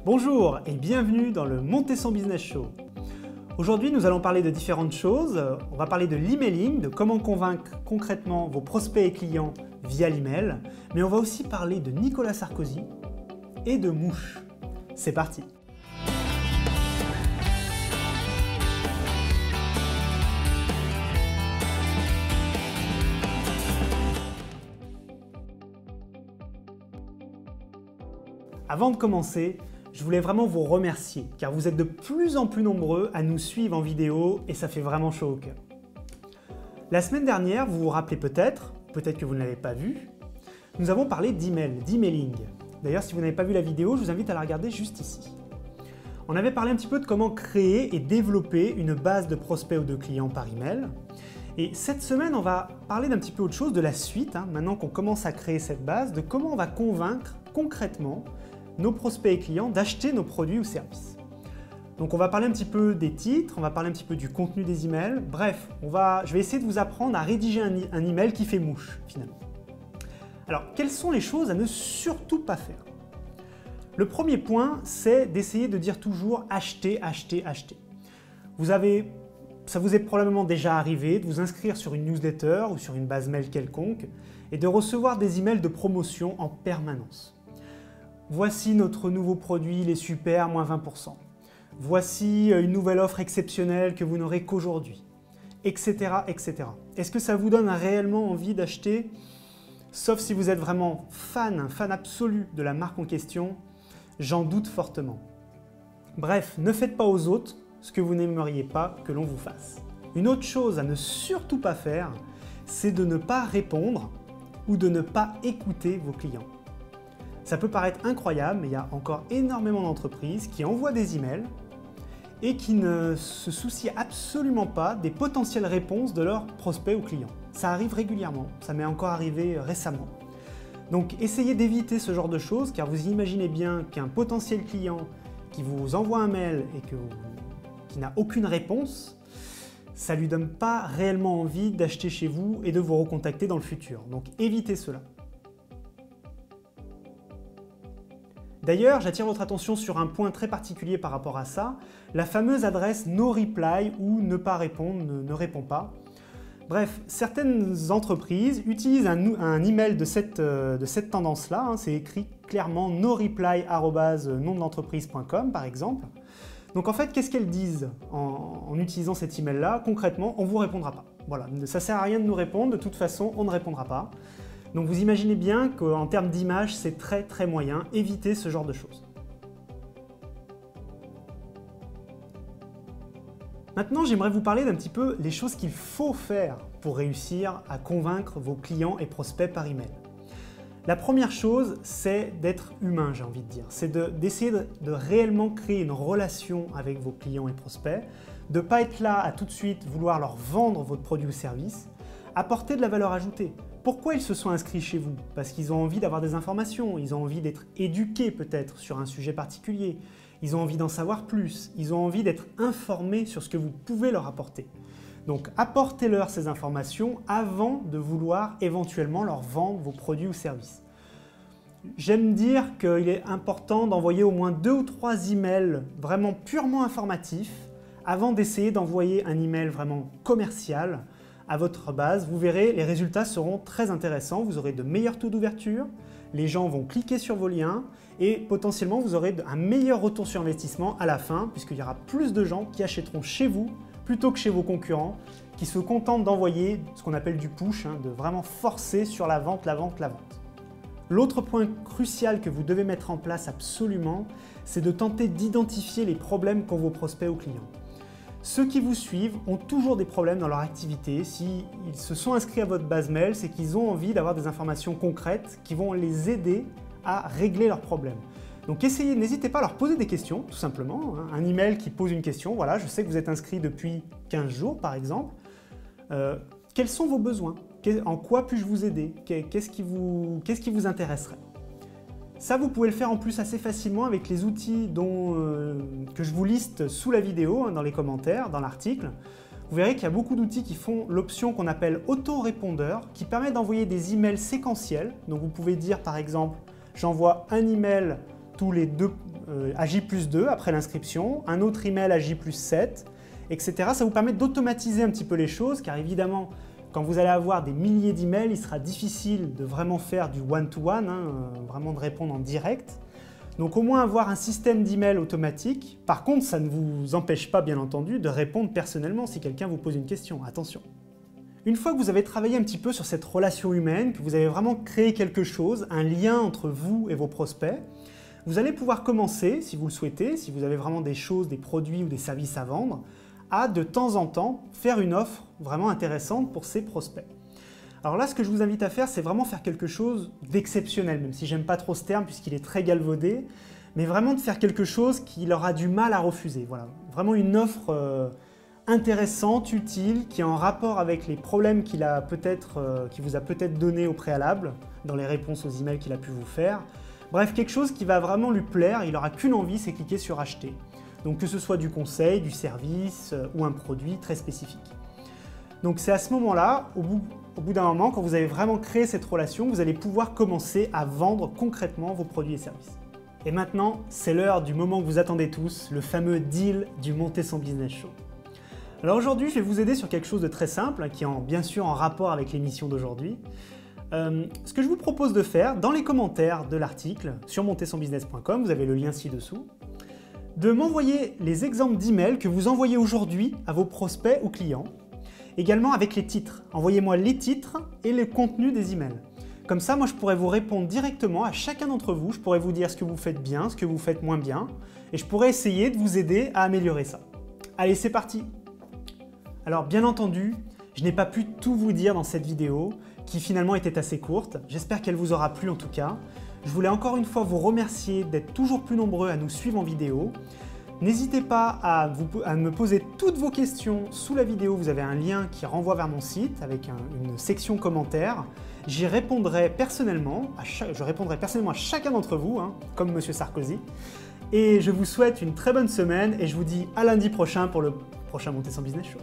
Bonjour et bienvenue dans le Monter son Business Show. Aujourd'hui, nous allons parler de différentes choses. On va parler de l'emailing, de comment convaincre concrètement vos prospects et clients via l'email, mais on va aussi parler de Nicolas Sarkozy et de mouches. C'est parti! Avant de commencer, je voulais vraiment vous remercier car vous êtes de plus en plus nombreux à nous suivre en vidéo et ça fait vraiment chaud au cœur. La semaine dernière, vous vous rappelez peut-être que vous ne l'avez pas vu, nous avons parlé d'emailing. D'ailleurs, si vous n'avez pas vu la vidéo, je vous invite à la regarder juste ici. On avait parlé un petit peu de comment créer et développer une base de prospects ou de clients par email. Et cette semaine, on va parler d'un petit peu autre chose, de la suite, maintenant qu'on commence à créer cette base, de comment on va convaincre concrètement nos prospects et clients d'acheter nos produits ou services. Donc on va parler un petit peu des titres, on va parler un petit peu du contenu des emails, bref, je vais essayer de vous apprendre à rédiger un email qui fait mouche finalement. Alors, quelles sont les choses à ne surtout pas faire? Le premier point, c'est d'essayer de dire toujours acheter, acheter, acheter. Ça vous est probablement déjà arrivé de vous inscrire sur une newsletter ou sur une base mail quelconque et de recevoir des emails de promotion en permanence. Voici notre nouveau produit, il est super, moins 20%. Voici une nouvelle offre exceptionnelle que vous n'aurez qu'aujourd'hui, etc., etc. Est-ce que ça vous donne réellement envie d'acheter? Sauf si vous êtes vraiment un fan absolu de la marque en question, j'en doute fortement. Bref, ne faites pas aux autres ce que vous n'aimeriez pas que l'on vous fasse. Une autre chose à ne surtout pas faire, c'est de ne pas répondre ou de ne pas écouter vos clients. Ça peut paraître incroyable, mais il y a encore énormément d'entreprises qui envoient des emails et qui ne se soucient absolument pas des potentielles réponses de leurs prospects ou clients. Ça arrive régulièrement, ça m'est encore arrivé récemment. Donc essayez d'éviter ce genre de choses, car vous imaginez bien qu'un potentiel client qui vous envoie un mail et qui n'a aucune réponse, ça ne lui donne pas réellement envie d'acheter chez vous et de vous recontacter dans le futur. Donc évitez cela. D'ailleurs, j'attire votre attention sur un point très particulier par rapport à ça, la fameuse adresse no reply ou ne pas répondre, ne répond pas. Bref, certaines entreprises utilisent un email de cette tendance-là, c'est écrit clairement noreply@nomdelentreprise.com par exemple. Donc en fait, qu'est-ce qu'elles disent en utilisant cet email-là? Concrètement, on ne vous répondra pas. Voilà, ça ne sert à rien de nous répondre, de toute façon, on ne répondra pas. Donc vous imaginez bien qu'en termes d'image, c'est très très moyen. Évitez ce genre de choses. Maintenant, j'aimerais vous parler d'un petit peu des choses qu'il faut faire pour réussir à convaincre vos clients et prospects par email. La première chose, c'est d'être humain, j'ai envie de dire. C'est d'essayer de réellement créer une relation avec vos clients et prospects, de ne pas être là à tout de suite vouloir leur vendre votre produit ou service, apporter de la valeur ajoutée. Pourquoi ils se sont inscrits chez vous? Parce qu'ils ont envie d'avoir des informations, ils ont envie d'être éduqués peut-être sur un sujet particulier, ils ont envie d'en savoir plus, ils ont envie d'être informés sur ce que vous pouvez leur apporter. Donc apportez-leur ces informations avant de vouloir éventuellement leur vendre vos produits ou services. J'aime dire qu'il est important d'envoyer au moins 2 ou 3 emails vraiment purement informatifs avant d'essayer d'envoyer un email vraiment commercial à votre base. Vous verrez, les résultats seront très intéressants, vous aurez de meilleurs taux d'ouverture, les gens vont cliquer sur vos liens et potentiellement vous aurez un meilleur retour sur investissement à la fin puisqu'il y aura plus de gens qui achèteront chez vous plutôt que chez vos concurrents qui se contentent d'envoyer ce qu'on appelle du push, de vraiment forcer sur la vente, la vente, la vente. L'autre point crucial que vous devez mettre en place absolument, c'est de tenter d'identifier les problèmes qu'ont vos prospects ou clients. Ceux qui vous suivent ont toujours des problèmes dans leur activité. S'ils se sont inscrits à votre base mail, c'est qu'ils ont envie d'avoir des informations concrètes qui vont les aider à régler leurs problèmes. Donc n'hésitez pas à leur poser des questions, tout simplement. Un email qui pose une question, voilà, je sais que vous êtes inscrit depuis 15 jours par exemple. Quels sont vos besoins? En quoi puis-je vous aider? Qu'est-ce qui vous intéresserait? Ça, vous pouvez le faire en plus assez facilement avec les outils que je vous liste sous la vidéo, dans les commentaires, dans l'article. Vous verrez qu'il y a beaucoup d'outils qui font l'option qu'on appelle autorépondeur, qui permet d'envoyer des emails séquentiels. Donc vous pouvez dire par exemple, j'envoie un email tous les deux à J+2 après l'inscription, un autre email à J+7, etc. Ça vous permet d'automatiser un petit peu les choses, car évidemment, quand vous allez avoir des milliers d'emails, il sera difficile de vraiment faire du one-to-one, vraiment de répondre en direct. Donc au moins avoir un système d'email automatique. Par contre, ça ne vous empêche pas, bien entendu, de répondre personnellement si quelqu'un vous pose une question. Attention. Une fois que vous avez travaillé un petit peu sur cette relation humaine, que vous avez vraiment créé quelque chose, un lien entre vous et vos prospects, vous allez pouvoir commencer, si vous le souhaitez, si vous avez vraiment des choses, des produits ou des services à vendre, à de temps en temps faire une offre vraiment intéressante pour ces prospects. Alors là, ce que je vous invite à faire, c'est vraiment faire quelque chose d'exceptionnel, même si j'aime pas trop ce terme puisqu'il est très galvaudé, mais vraiment de faire quelque chose qu'il aura du mal à refuser. Voilà, vraiment une offre intéressante, utile, qui est en rapport avec les problèmes qu'il vous a peut-être donné au préalable, dans les réponses aux emails qu'il a pu vous faire. Bref, quelque chose qui va vraiment lui plaire, il n'aura qu'une envie, c'est cliquer sur acheter. Donc que ce soit du conseil, du service ou un produit très spécifique. Donc c'est à ce moment-là, au bout d'un moment, quand vous avez vraiment créé cette relation, vous allez pouvoir commencer à vendre concrètement vos produits et services. Et maintenant, c'est l'heure du moment que vous attendez tous, le fameux deal du Monter son Business Show. Alors aujourd'hui, je vais vous aider sur quelque chose de très simple, qui est bien sûr en rapport avec l'émission d'aujourd'hui. Ce que je vous propose de faire, dans les commentaires de l'article sur montersonbusiness.com, vous avez le lien ci-dessous, de m'envoyer les exemples d'emails que vous envoyez aujourd'hui à vos prospects ou clients, également avec les titres. Envoyez-moi les titres et le contenu des emails. Comme ça, moi, je pourrais vous répondre directement à chacun d'entre vous. Je pourrais vous dire ce que vous faites bien, ce que vous faites moins bien, et je pourrais essayer de vous aider à améliorer ça. Allez, c'est parti! Alors, bien entendu, je n'ai pas pu tout vous dire dans cette vidéo, qui finalement était assez courte. J'espère qu'elle vous aura plu en tout cas. Je voulais encore une fois vous remercier d'être toujours plus nombreux à nous suivre en vidéo. N'hésitez pas à me poser toutes vos questions sous la vidéo. Vous avez un lien qui renvoie vers mon site avec une section commentaires. J'y répondrai personnellement, je répondrai personnellement à chacun d'entre vous, comme Monsieur Sarkozy. Et je vous souhaite une très bonne semaine et je vous dis à lundi prochain pour le prochain Monter son Business Show.